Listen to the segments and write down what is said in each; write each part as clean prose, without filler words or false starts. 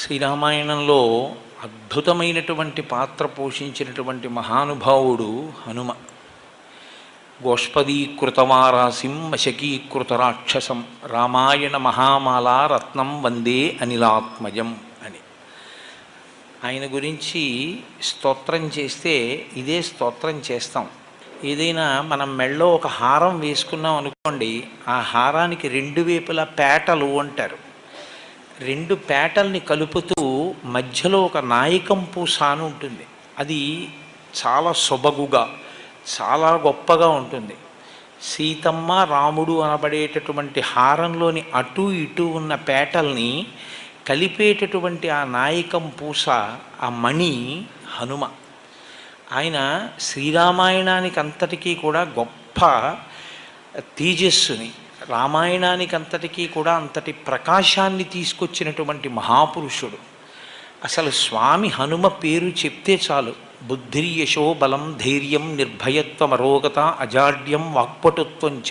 శ్రీరామాయణంలో అద్భుతమైనటువంటి పాత్ర పోషించినటువంటి మహానుభావుడు హనుమ. గోష్పదీకృతమారాసిం వశకీకృత రాక్షసం రామాయణ మహామాలా రత్నం వందే అనిలాత్మజం అని ఆయన గురించి స్తోత్రం చేస్తే ఇదే స్తోత్రం చేస్తాం. ఏదైనా మనం మెళ్ళో ఒక హారం వేసుకున్నాం అనుకోండి, ఆ హారానికి రెండు వైపులా పేటలు అంటారు. రెండు పేటల్ని కలుపుతూ మధ్యలో ఒక నాయకం పూస అని ఉంటుంది. అది చాలా సొబగుగా చాలా గొప్పగా ఉంటుంది. సీతమ్మ రాముడు అనబడేటటువంటి హారంలోని అటు ఇటు ఉన్న పేటల్ని కలిపేటటువంటి ఆ నాయకం పూస, ఆ మణి హనుమ. ఆయన శ్రీరామాయణానికి అంతటికీ కూడా గొప్ప తేజస్సుని, రామాయణానికి అంతటికీ కూడా అంతటి ప్రకాశాన్ని తీసుకొచ్చినటువంటి మహాపురుషుడు. అసలు స్వామి హనుమ పేరు చెప్తే చాలు, బుద్ధిర్యశో బలం ధైర్యం నిర్భయత్వం అరోగత అజాడ్యం వాక్పటుత్వంచ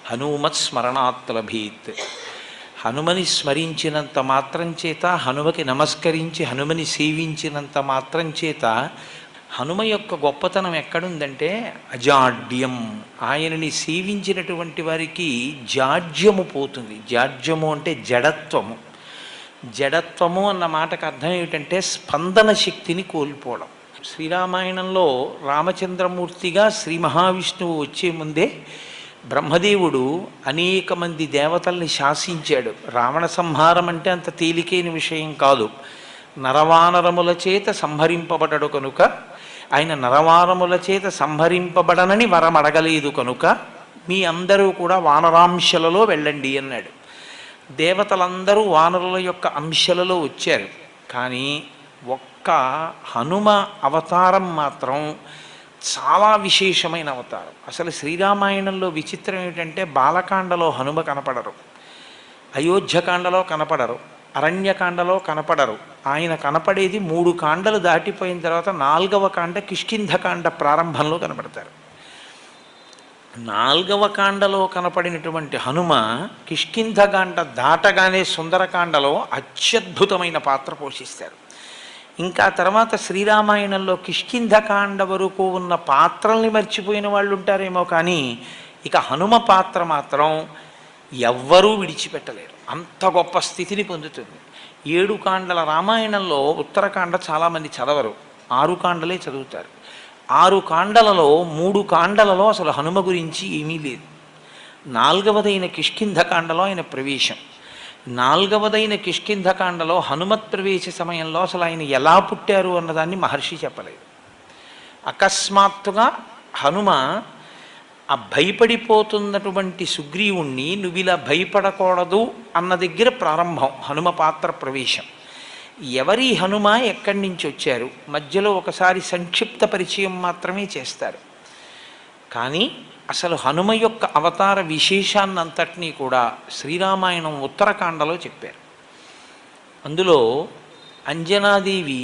హనుమత్ స్మరణాత్ లభేత్. హనుమని స్మరించినంత మాత్రం చేత, హనుమకి నమస్కరించి హనుమని సేవించినంత మాత్రం చేత హనుమ యొక్క గొప్పతనం ఎక్కడుందంటే అజాడ్యం. ఆయనని సేవించినటువంటి వారికి జాడ్యము పోతుంది. జాడ్యము అంటే జడత్వము. జడత్వము అన్న మాటకు అర్థం ఏమిటంటే స్పందన శక్తిని కోల్పోవడం. శ్రీరామాయణంలో రామచంద్రమూర్తిగా శ్రీ మహావిష్ణువు వచ్చే ముందే బ్రహ్మదేవుడు అనేక మంది దేవతల్ని శాసించాడు. రావణ సంహారం అంటే అంత తేలికైన విషయం కాదు. నరవానరముల చేత సంహరింపబడడు కనుక, ఆయన నరవానరముల చేత సంహరింపబడనని వరం అడగలేదు కనుక మీ అందరూ కూడా వానరాంశలలో వెళ్ళండి అన్నాడు. దేవతలందరూ వానరుల యొక్క అంశలలో వచ్చారు. కానీ ఒక్క హనుమ అవతారం మాత్రం చాలా విశేషమైన అవతారం. అసలు శ్రీరామాయణంలో విచిత్రం ఏమిటంటే బాలకాండలో హనుమ కనపడరు, అయోధ్యకాండలో కనపడరు, అరణ్యకాండలో కనపడరు. ఆయన కనపడేది 3 కాండలు దాటిపోయిన తర్వాత 4వ కాండ కిష్కింధకాండ ప్రారంభంలో కనపడతారు. 4వ కాండలో కనపడినటువంటి హనుమ కిష్కింధకాండ దాటగానే సుందరకాండలో అత్యద్భుతమైన పాత్ర పోషిస్తారు. ఇంకా తర్వాత శ్రీరామాయణంలో కిష్కింధకాండ వరకు ఉన్న పాత్రల్ని మర్చిపోయిన వాళ్ళు ఉంటారేమో, కానీ ఇక హనుమ పాత్ర మాత్రం ఎవ్వరూ విడిచిపెట్టలేరు. అంత గొప్ప స్థితిని పొందుతుంది. 7 కాండల రామాయణంలో ఉత్తరకాండ చాలామంది చదవరు, 6 కాండలే చదువుతారు. 6 కాండలలో 3 కాండలలో అసలు హనుమ గురించి ఏమీ లేదు. 4వదైన కిష్కింధకాండలో ఆయన ప్రవేశం. 4వదైన కిష్కింధకాండలో హనుమత్ ప్రవేశ సమయంలో అసలు ఆయన ఎలా పుట్టారు అన్నదాన్ని మహర్షి చెప్పలేదు. అకస్మాత్తుగా హనుమ ఆ భయపడిపోతున్నటువంటి సుగ్రీవుణ్ణి నువ్వు ఇలా భయపడకూడదు అన్న దగ్గర ప్రారంభం హనుమ పాత్ర ప్రవేశం. ఎవరి హనుమ, ఎక్కడి నుంచి వచ్చారు, మధ్యలో ఒకసారి సంక్షిప్త పరిచయం మాత్రమే చేస్తారు. కానీ అసలు హనుమ యొక్క అవతార విశేషాన్నంతటినీ కూడా శ్రీరామాయణం ఉత్తరకాండలో చెప్పారు. అందులో అంజనాదేవి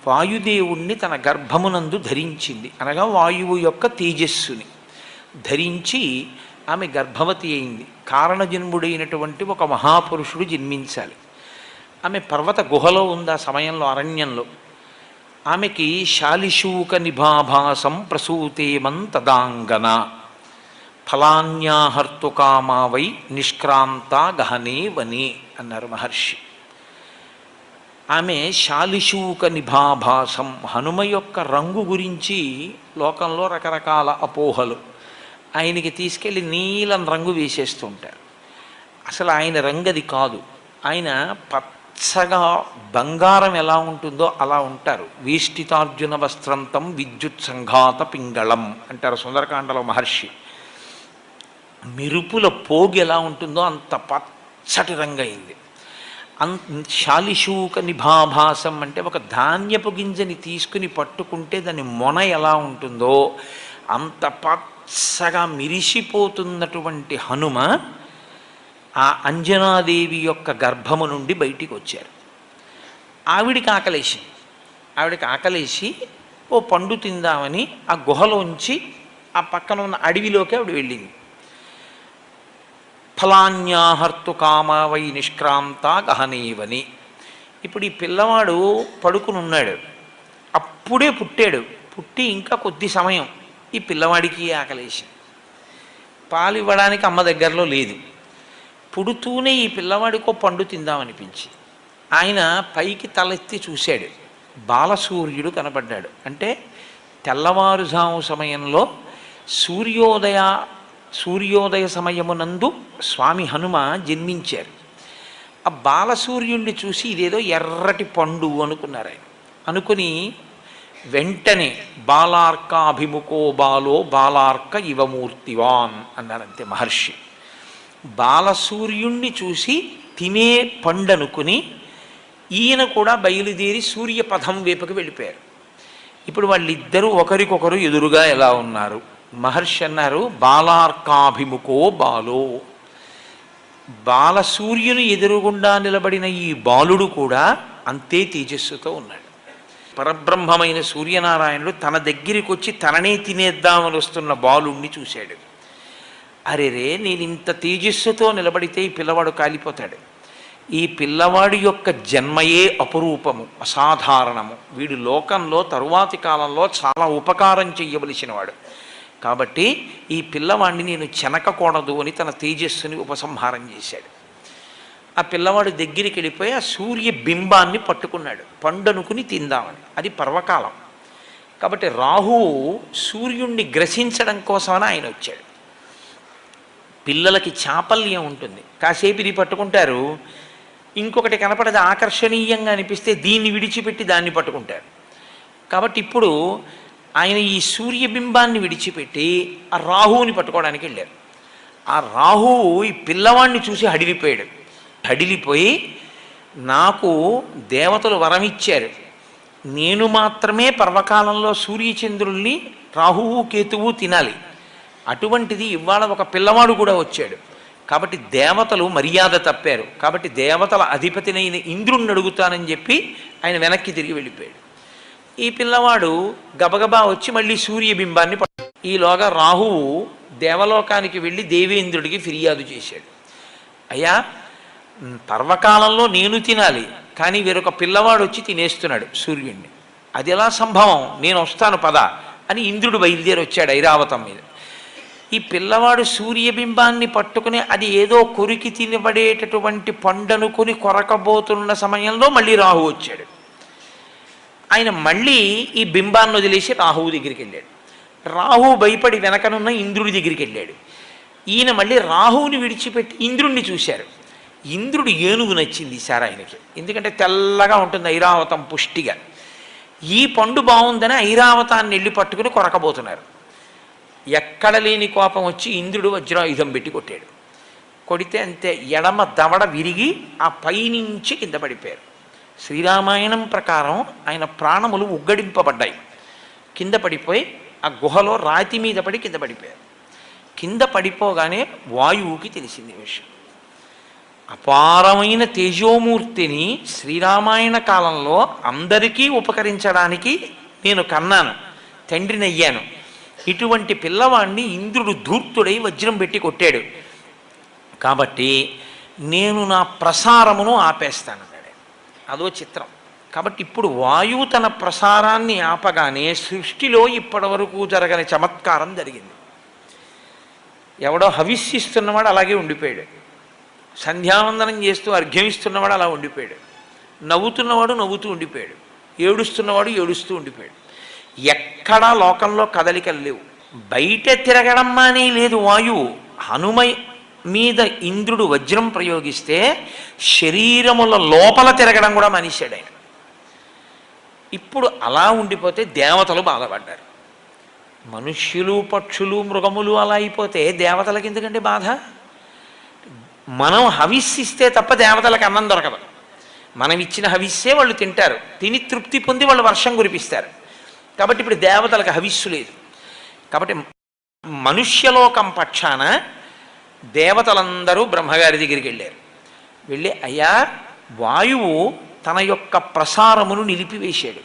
వాయుదేవుణ్ణి తన గర్భమునందు ధరించింది, అనగా వాయువు యొక్క తేజస్సుని ధరించి ఆమె గర్భవతి అయింది. కారణజన్ముడైనటువంటి ఒక మహాపురుషుడు జన్మించాలి. ఆమె పర్వత గుహలో ఉంది ఆ సమయంలో, అరణ్యంలో. ఆమెకి శాలిశూక నిభాభాసం ప్రసూతేమంతదాంగన ఫలాన్యాహర్తుకామావై నిష్క్రాంత గహనే వనే అన్నారు మహర్షి. ఆమె శాలిశూక నిభాభాసం, హనుమ యొక్క రంగు గురించి లోకంలో రకరకాల అపోహలు. ఆయనకి తీసుకెళ్ళి నీలం రంగు వేసేస్తూ ఉంటారు. అసలు ఆయన రంగు అది కాదు. ఆయన పచ్చగా బంగారం ఎలా ఉంటుందో అలా ఉంటారు. వేష్టితార్జున వస్త్రంతం విద్యుత్ సంఘాత పింగళం అంటారు సుందరకాండలో మహర్షి. మెరుపుల పోగు ఎలా ఉంటుందో అంత పచ్చటి రంగు అయింది. శాలిశూక నిభాభాసం అంటే ఒక ధాన్యపు గింజని తీసుకుని పట్టుకుంటే దాని మొన ఎలా ఉంటుందో అంత పచ్చగా మిరిసిపోతున్నటువంటి హనుమ ఆ అంజనాదేవి యొక్క గర్భము నుండి బయటికి వచ్చారు. ఆవిడికి ఆకలేసి ఓ పండు తిందామని ఆ గుహలోంచి ఆ పక్కన ఉన్న అడవిలోకి ఆవిడ వెళ్ళింది. ఫలాన్యాహర్తు కామావై నిష్క్రాంత గహనేవని. ఇప్పుడు ఈ పిల్లవాడు పడుకుని ఉన్నాడు, అప్పుడే పుట్టాడు. పుట్టి ఇంకా కొద్ది సమయం ఈ పిల్లవాడికి ఆకలేసి పాలు ఇవ్వడానికి అమ్మ దగ్గరలో లేదు. పుడుతూనే ఈ పిల్లవాడికో పండు తిందామనిపించి ఆయన పైకి తలెత్తి చూశాడు. బాలసూర్యుడు కనపడ్డాడు. అంటే తెల్లవారుజాము సమయంలో సూర్యోదయ సమయమునందు స్వామి హనుమ జన్మించారు. ఆ బాలసూర్యుడిని చూసి ఇదేదో ఎర్రటి పండు అనుకున్నారు ఆయన. అనుకుని వెంటనే బాలార్కాభిముఖో బాలో బాలార్క ఇవమూర్తివాన్ అన్నారంతే మహర్షి. బాలసూర్యుణ్ణి చూసి తినే పండనుకుని ఈయన కూడా బయలుదేరి సూర్యపథం వైపుకి వెళ్ళిపోయారు. ఇప్పుడు వాళ్ళిద్దరూ ఒకరికొకరు ఎదురుగా ఎలా ఉన్నారు? మహర్షి అన్నారు, బాలార్కాభిముఖో బాలో. బాలసూర్యుని ఎదురుగుండా నిలబడిన ఈ బాలుడు కూడా అంతే తేజస్సుతో ఉన్నాడు. పరబ్రహ్మమైన సూర్యనారాయణుడు తన దగ్గరికి వచ్చి తననే తినేద్దామని వస్తున్న బాలుణ్ణి చూశాడు. అరెరే, నేను ఇంత తేజస్సుతో నిలబడితే ఈ పిల్లవాడు కాలిపోతాడు. ఈ పిల్లవాడి యొక్క జన్మయే అపురూపము, అసాధారణము. వీడు లోకంలో తరువాతి కాలంలో చాలా ఉపకారం చెయ్యవలసినవాడు. కాబట్టి ఈ పిల్లవాడిని నేను చెనకకూడదు అని తన తేజస్సుని ఉపసంహారం చేశాడు. ఆ పిల్లవాడు దగ్గరికి వెళ్ళిపోయి ఆ సూర్య బింబాన్ని పట్టుకున్నాడు, పండనుకుని తిందామని. అది పర్వకాలం కాబట్టి రాహువు సూర్యుణ్ణి గ్రసించడం కోసమని ఆయన వచ్చాడు. పిల్లలకి చాపల్యం ఉంటుంది, కాసేపు ఇది పట్టుకుంటారు, ఇంకొకటి కనపడది ఆకర్షణీయంగా అనిపిస్తే దీన్ని విడిచిపెట్టి దాన్ని పట్టుకుంటారు. కాబట్టి ఇప్పుడు ఆయన ఈ సూర్యబింబాన్ని విడిచిపెట్టి ఆ రాహువుని పట్టుకోవడానికి వెళ్ళారు. ఆ రాహువు ఈ పిల్లవాడిని చూసి హడిలిపోయాడు. హడిలిపోయి, నాకు దేవతలు వరమిచ్చారు, నేను మాత్రమే పర్వకాలంలో సూర్యచంద్రుల్ని రాహువు కేతువు తినాలి, అటువంటిది ఇవాళ ఒక పిల్లవాడు కూడా వచ్చాడు, కాబట్టి దేవతలు మర్యాద తప్పారు, కాబట్టి దేవతల అధిపతినైన ఇంద్రుణ్ణి అడుగుతానని చెప్పి ఆయన వెనక్కి తిరిగి వెళ్ళిపోయాడు. ఈ పిల్లవాడు గబగబా వచ్చి మళ్ళీ సూర్యబింబాన్ని ఈలోగా రాహువు దేవలోకానికి వెళ్ళి దేవేంద్రుడికి ఫిర్యాదు చేశాడు. అయ్యా, పర్వకాలంలో నేను తినాలి, కానీ వేరొక పిల్లవాడు వచ్చి తినేస్తున్నాడు సూర్యుడిని, అది ఎలా సంభవం? నేను వస్తాను పద అని ఇంద్రుడు బయలుదేరి వచ్చాడు ఐరావతం మీద. ఈ పిల్లవాడు సూర్యబింబాన్ని పట్టుకుని అది ఏదో కొరికి తినబడేటటువంటి పండనుకొని కొరకబోతున్న సమయంలో మళ్ళీ రాహువు వచ్చాడు. ఆయన మళ్ళీ ఈ బింబాన్ని వదిలేసి రాహువు దగ్గరికి వెళ్ళాడు. రాహువు భయపడి వెనకనున్న ఇంద్రుడి దగ్గరికి వెళ్ళాడు. ఈయన మళ్ళీ రాహువుని విడిచిపెట్టి ఇంద్రుణ్ణి చూశారు. ఇంద్రుడు ఏనుగు నచ్చింది ఈసారి ఆయనకి, ఎందుకంటే తెల్లగా ఉంటుంది ఐరావతం పుష్టిగా. ఈ పండు బాగుందని ఐరావతాన్ని వెళ్ళి పట్టుకుని కొరకబోతున్నారు. ఎక్కడ లేని కోపం వచ్చి ఇంద్రుడు వజ్రాయుధం పెట్టి కొట్టాడు. కొడితే అంతే, ఎడమ దవడ విరిగి ఆ పైనుంచి కింద పడిపోయారు. శ్రీరామాయణం ప్రకారం ఆయన ప్రాణములు ఉగ్గడింపబడ్డాయి. కింద పడిపోయి ఆ గుహలో రాతి మీద పడి కింద పడిపోయారు. కింద పడిపోగానే వాయువుకి తెలిసింది విషయం. అపారమైన తేజోమూర్తిని శ్రీరామాయణ కాలంలో అందరికీ ఉపకరించడానికి నేను కన్నాను, తండ్రినయ్యాను. ఇటువంటి పిల్లవాడిని ఇంద్రుడు ధూర్తుడై వజ్రం పెట్టి కొట్టాడు, కాబట్టి నేను నా ప్రసారమును ఆపేస్తాను అన్నాడు. అదో చిత్రం. కాబట్టి ఇప్పుడు వాయువు తన ప్రసారాన్ని ఆపగానే సృష్టిలో ఇప్పటి వరకు జరగని చమత్కారం జరిగింది. ఎవడో హవిస్సిస్తున్నవాడు అలాగే ఉండిపోయాడు, సంధ్యావందనం చేస్తూ అర్ఘ్యమిస్తున్నవాడు అలా ఉండిపోయాడు, నవ్వుతున్నవాడు నవ్వుతూ ఉండిపోయాడు, ఏడుస్తున్నవాడు ఏడుస్తూ ఉండిపోయాడు. ఎక్కడా లోకంలో కదలికలు లేవు. బయట తిరగడం మానే లేదు వాయువు. హనుమ మీద ఇంద్రుడు వజ్రం ప్రయోగిస్తే శరీరముల లోపల తిరగడం కూడా మానేశాడు ఆయన. ఇప్పుడు అలా ఉండిపోతే దేవతలు బాధపడ్డారు. మనుష్యులు పక్షులు మృగములు అలా అయిపోతే దేవతలకి ఎందుకంటే బాధ? మనం హవిస్సిస్తే తప్ప దేవతలకు అన్నం దొరకదు. మనం ఇచ్చిన హవిస్సే వాళ్ళు తింటారు, తిని తృప్తి పొంది వాళ్ళు వర్షం కురిపిస్తారు. కాబట్టి ఇప్పుడు దేవతలకు హవిస్సు లేదు. కాబట్టి మనుష్యలోకం పక్షాన దేవతలందరూ బ్రహ్మగారి దగ్గరికి వెళ్ళారు. వెళ్ళి, అయ్యా, వాయువు తన యొక్క ప్రసారమును నిలిపివేశాడు,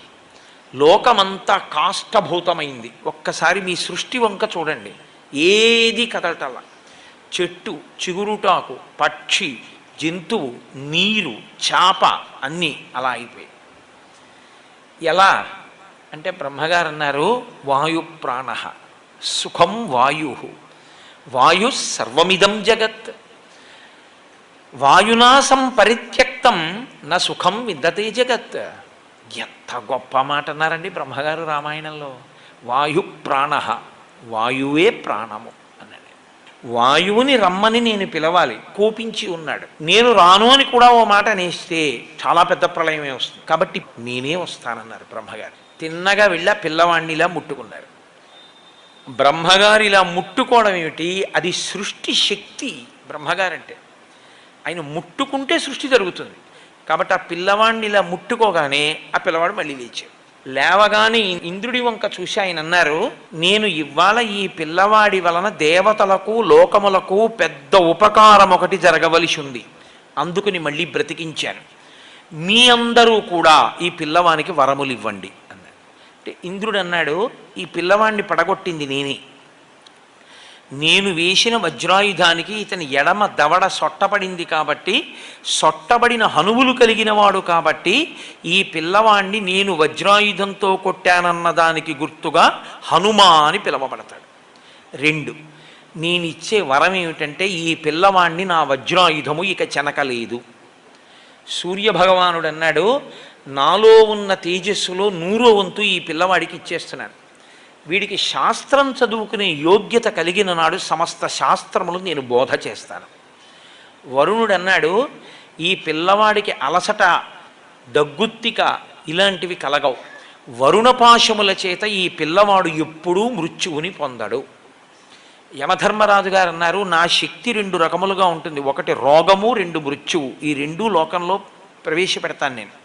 లోకమంతా కాష్టభూతమైంది. ఒక్కసారి మీ సృష్టి వంక చూడండి, ఏది కదలటల్లా. చెట్టు, చిగురుటాకు, పక్షి, జంతువు, నీరు, చాప అన్నీ అలా అయిపోయాయి. ఎలా అంటే బ్రహ్మగారు అన్నారు, వాయు ప్రాణ సుఖం వాయు, వాయు సర్వమిదం జగత్, వాయునా సంపరిత్యక్తం నా సుఖం విందతే జగత్. ఎంత గొప్ప మాట అన్నారండి బ్రహ్మగారు రామాయణంలో. వాయు ప్రాణ, వాయువే ప్రాణము అన్నాడు. వాయువుని రమ్మని నేను పిలవాలి, కోపించి ఉన్నాడు. నేను రాను అని కూడా ఓ మాట అనేస్తే చాలా పెద్ద ప్రళయమే వస్తుంది. కాబట్టి నేనే వస్తానన్నారు బ్రహ్మగారు. తిన్నగా వెళ్ళి ఆ పిల్లవాడిని ఇలా ముట్టుకున్నారు. బ్రహ్మగారు ఇలా ముట్టుకోవడం ఏమిటి? అది సృష్టి శక్తి బ్రహ్మగారంటే. ఆయన ముట్టుకుంటే సృష్టి జరుగుతుంది. కాబట్టి ఆ పిల్లవాడిని ఇలా ముట్టుకోగానే ఆ పిల్లవాడు మళ్ళీ లేచాడు. లేవగానే ఇంద్రుడి వంక చూసి ఆయన అన్నారు, నేను ఇవాళ ఈ పిల్లవాడి వలన దేవతలకు లోకములకు పెద్ద ఉపకారం ఒకటి జరగవలసి ఉంది, అందుకుని మళ్ళీ బ్రతికించాను. మీ అందరూ కూడా ఈ పిల్లవానికి వరములు ఇవ్వండి అన్నాడు. అంటే ఇంద్రుడు అన్నాడు, ఈ పిల్లవాడిని పడగొట్టింది నేనే. నేను వేసిన వజ్రాయుధానికి ఇతని ఎడమ దవడ సొట్టబడింది కాబట్టి, సొట్టబడిన హనువులు కలిగిన వాడు కాబట్టి ఈ పిల్లవాణ్ణి నేను వజ్రాయుధంతో కొట్టానన్న దానికి గుర్తుగా హనుమా అని పిలవబడతాడు. 2, నేనిచ్చే వరం ఏమిటంటే ఈ పిల్లవాణ్ణి నా వజ్రాయుధము ఇక చెనకలేదు. సూర్యభగవానుడు అన్నాడు, నాలో ఉన్న తేజస్సులో 100వ వంతు ఈ పిల్లవాడికి ఇచ్చేస్తున్నాను. వీడికి శాస్త్రం చదువుకునే యోగ్యత కలిగిన నాడు సమస్త శాస్త్రములు నేను బోధ చేస్తాను. వరుణుడు అన్నాడు, ఈ పిల్లవాడికి అలసట, దగ్గుత్తిక ఇలాంటివి కలగవు. వరుణపాశముల చేత ఈ పిల్లవాడు ఎప్పుడూ మృత్యువుని పొందడు. యమధర్మరాజు గారు అన్నారు, నా శక్తి 2 రకములుగా ఉంటుంది, 1 రోగము, 2 మృత్యువు. ఈ 2 లోకంలో ప్రవేశపెడతాను నేను.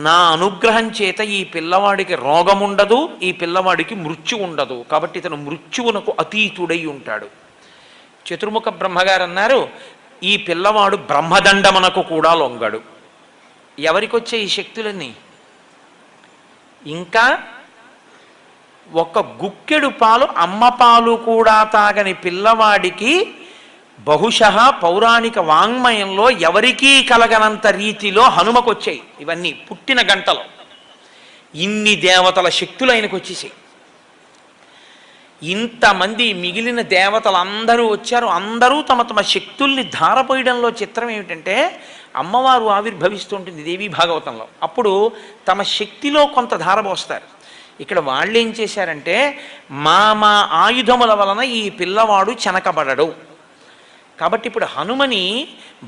నా అనుగ్రహం చేత ఈ పిల్లవాడికి రోగముండదు, ఈ పిల్లవాడికి మృత్యు ఉండదు. కాబట్టి ఇతను మృత్యువునకు అతీతుడై ఉంటాడు. చతుర్ముఖ బ్రహ్మగారు అన్నారు, ఈ పిల్లవాడు బ్రహ్మదండమునకు కూడా లొంగడు. ఎవరికి వచ్చే ఈ శక్తులన్నీ? ఇంకా 1 గుక్కెడు పాలు, అమ్మ పాలు కూడా తాగని పిల్లవాడికి బహుశః పౌరాణిక వాంగ్మయంలో ఎవరికీ కలగనంత రీతిలో హనుమకొచ్చాయి. ఇవన్నీ పుట్టిన గంటలో ఇన్ని దేవతల శక్తులు ఆయనకు వచ్చేసాయి. ఇంతమంది మిగిలిన దేవతలు అందరూ వచ్చారు. అందరూ తమ తమ శక్తుల్ని ధారపోయడంలో చిత్రం ఏమిటంటే, అమ్మవారు ఆవిర్భవిస్తుంటుంది దేవీ భాగవతంలో. అప్పుడు తమ శక్తిలో కొంత ధారపోస్తారు. ఇక్కడ వాళ్ళు ఏం చేశారంటే, మా ఆయుధముల వలన ఈ పిల్లవాడు చెనకబడడు. కాబట్టి ఇప్పుడు హనుమని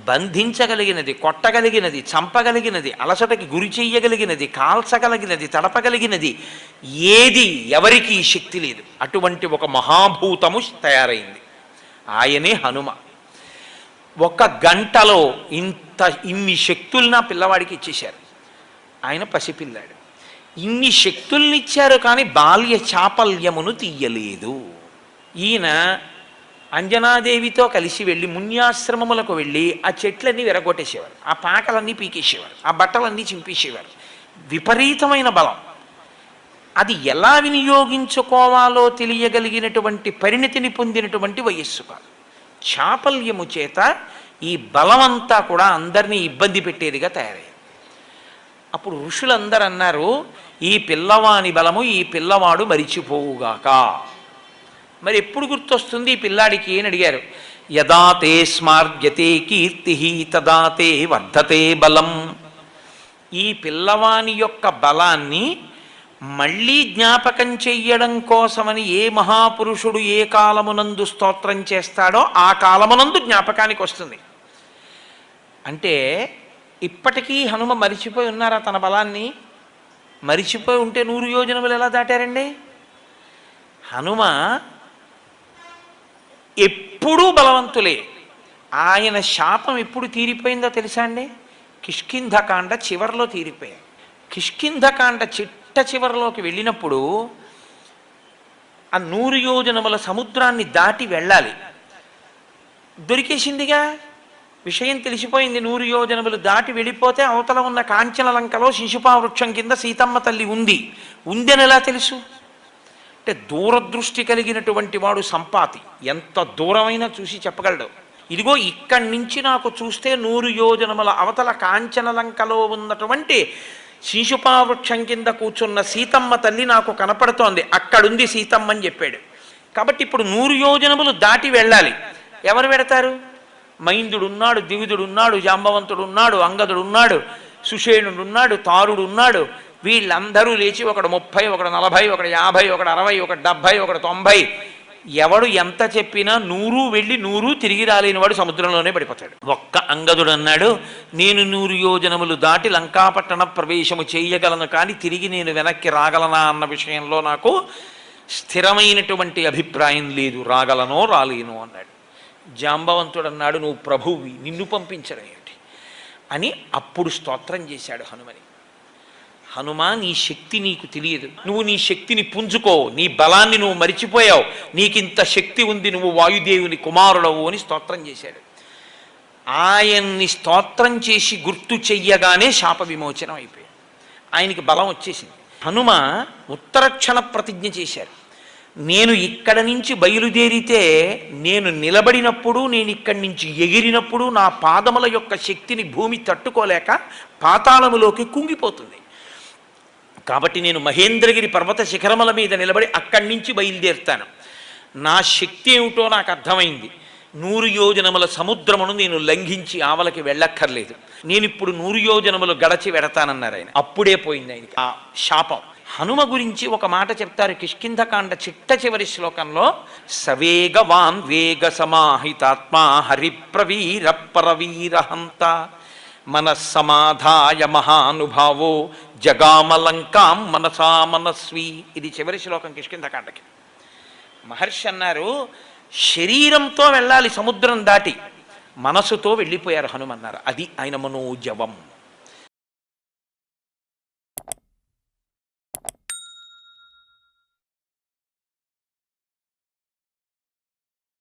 బంధించగలిగినది, కొట్టగలిగినది, చంపగలిగినది, అలసటకి గురి చెయ్యగలిగినది, కాల్చగలిగినది, తడపగలిగినది ఏది ఎవరికి శక్తి లేదు. అటువంటి ఒక మహాభూతము తయారైంది, ఆయనే హనుమ. 1 గంటలో ఇన్ని శక్తుల్ని పిల్లవాడికి ఇచ్చేశారు. ఆయన పసిపిల్లాడు. ఇన్ని శక్తుల్ని ఇచ్చారు, కానీ బాల్య చాపల్యమును తీయలేదు. ఈయన అంజనాదేవితో కలిసి వెళ్ళి మున్యాశ్రమములకు వెళ్ళి ఆ చెట్లన్నీ విరగొట్టేసేవారు, ఆ పాకలన్నీ పీకేసేవారు, ఆ బట్టలన్నీ చింపేసేవారు. విపరీతమైన బలం. అది ఎలా వినియోగించుకోవాలో తెలియగలిగినటువంటి పరిణితిని పొందినటువంటి వయస్సు కాదు. చాపల్యము చేత ఈ బలమంతా కూడా అందరినీ ఇబ్బంది పెట్టేదిగా తయారయ్యింది. అప్పుడు ఋషులందరూ అన్నారు, ఈ పిల్లవాని బలము ఈ పిల్లవాడు మరిచిపోవుగాక. మరి ఎప్పుడు గుర్తొస్తుంది ఈ పిల్లాడికి అని అడిగారు. యదా తే స్మార్యతే కీర్తి తదా తే వర్ధతే బలం. ఈ పిల్లవాని యొక్క బలాన్ని మళ్ళీ జ్ఞాపకం చెయ్యడం కోసమని ఏ మహాపురుషుడు ఏ కాలమునందు స్తోత్రం చేస్తాడో ఆ కాలమునందు జ్ఞాపకానికి వస్తుంది. అంటే ఇప్పటికీ హనుమ మరిచిపోయి ఉన్నారా తన బలాన్ని? మరిచిపోయి ఉంటే 100 యోజనములు ఎలా దాటారండి? హనుమ ఎప్పుడూ బలవంతులే. ఆయన శాపం ఎప్పుడు తీరిపోయిందో తెలుసా అండి? కిష్కింధకాండ చివరిలో తీరిపోయాయి. కిష్కింధకాండ చిట్ట చివరిలోకి వెళ్ళినప్పుడు ఆ 100 యోజనముల సముద్రాన్ని దాటి వెళ్ళాలి. దొరికేసిందిగా, విషయం తెలిసిపోయింది. 100 యోజనములు దాటి వెళ్ళిపోతే అవతల ఉన్న కాంచనలంకలో శిశుపా వృక్షం కింద సీతమ్మ తల్లి ఉందని ఎలా తెలుసు? అంటే దూరదృష్టి కలిగినటువంటి వాడు సంపాతి ఎంత దూరమైనా చూసి చెప్పగలడు. ఇదిగో ఇక్కడి నుంచి నాకు చూస్తే 100 యోజనముల అవతల కాంచనలంకలో ఉన్నటువంటి శీశుపావృక్షం కింద కూర్చున్న సీతమ్మ తల్లి నాకు కనపడుతోంది, అక్కడుంది సీతమ్మ అని చెప్పాడు. కాబట్టి ఇప్పుడు 100 యోజనములు దాటి వెళ్ళాలి. ఎవరు వెడతారు? మైందుడున్నాడు, దివిదుడున్నాడు, జాంబవంతుడున్నాడు, అంగదుడున్నాడు, సుషేణుడున్నాడు, తారుడున్నాడు. వీళ్ళందరూ లేచి ఒకడు 30, ఒకడు 40, ఒకడు 50, ఒకడు 60, ఒకడు 70, ఒకడు 90. ఎవడు ఎంత చెప్పినా 100 వెళ్ళి 100 తిరిగి రాలేని వాడు సముద్రంలోనే పడిపోతాడు. ఒక్క అంగదుడు అన్నాడు, నేను 100 యోజనములు దాటి లంకాపట్టణ ప్రవేశము చేయగలను, కానీ తిరిగి నేను వెనక్కి రాగలనా అన్న విషయంలో నాకు స్థిరమైనటువంటి అభిప్రాయం లేదు, రాగలనో రాలేను అన్నాడు. జాంబవంతుడు అన్నాడు, నువ్వు ప్రభువి, నిన్ను పంపించడం ఏమిటి అని అప్పుడు స్తోత్రం చేశాడు హనుమని. హనుమా, నీ శక్తి నీకు తెలియదు, నువ్వు నీ శక్తిని పుంజుకో, నీ బలాన్ని నువ్వు మరిచిపోయావు, నీకింత శక్తి ఉంది, నువ్వు వాయుదేవుని కుమారుడవు అని స్తోత్రం చేశాడు. ఆయన్ని స్తోత్రం చేసి గుర్తు చెయ్యగానే శాప విమోచనం అయిపోయాడు, ఆయనకి బలం వచ్చేసింది. హనుమ ఉత్తరక్షణ ప్రతిజ్ఞ చేశారు, నేను ఇక్కడ నుంచి బయలుదేరితే, నేను నిలబడినప్పుడు, నేను ఇక్కడి నుంచి ఎగిరినప్పుడు నా పాదముల యొక్క శక్తిని భూమి తట్టుకోలేక పాతాళములోకి కుంగిపోతుంది. కాబట్టి నేను మహేంద్రగిరి పర్వత శిఖరముల మీద నిలబడి అక్కడి నుంచి బయలుదేరుతాను. నా శక్తి ఏమిటో నాకు అర్థమైంది. 100 యోజనముల సముద్రమును నేను లంఘించి ఆవలకి వెళ్ళక్కర్లేదు, నేను ఇప్పుడు 100 యోజనములు గడచి వెడతానన్నారు ఆయన. అప్పుడే పోయింది ఆయనకి ఆ శాపం. హనుమ గురించి ఒక మాట చెప్తారు కిష్కింధకాండ చిట్ట చివరి శ్లోకంలో, సవేగవాన్ వేగ సమాహితాత్మా హరిప్రవీర పరవీరహంత మనస్సమాధాయ మహానుభావో జగామలంకాం మనసా మనస్వి. ఇది చివరి శ్లోకం కిష్కింధకాండకి. మహర్షి అన్నారు, శరీరంతో వెళ్ళాలి సముద్రం దాటి, మనసుతో వెళ్ళిపోయారు హనుమన్నారు. అది ఆయన మనోజవం.